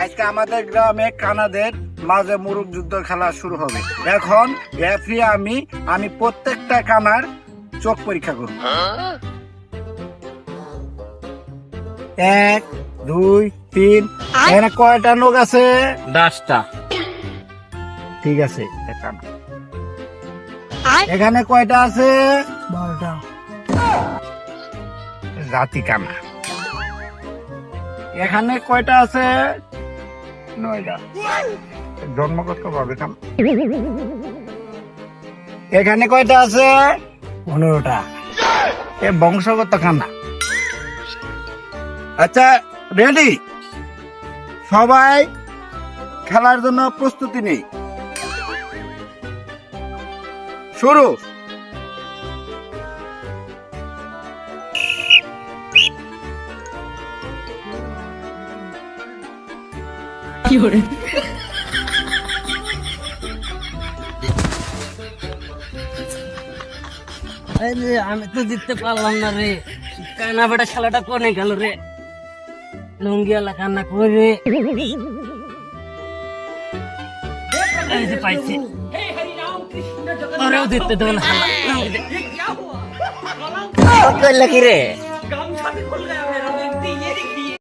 আজকে আমাদের গ্রামে কানাদের মাঝে মুরুগ যুদ্ধ খেলা শুরু হবে। এখন রেফারি আমি প্রত্যেকটা কানার চোখ পরীক্ষা করব। 1 2 3। এখানে কয়টা নখ আছে? 10টা। ঠিক আছে। এখানে কয়টা আছে? 12টা। জাতি কানা। এখানে কয়টা আছে? 9টা। জন্মগত ভাবে কানা। এখানে কয়টা আছে? 15টা। এ বংশগত কানা। আচ্ছা, রেডি? সবাই খেলার জন্য প্রস্তুতি নেই। শুরু। কি করে আমি তো জিততে পারলাম না রে। কানা বেটা খেলাটা কোনে গেল রে? লুঙ্গিয়ালা কান্না করে এই যে পাইছি। ওরেও জিততে দেবো না খেলা। কি রে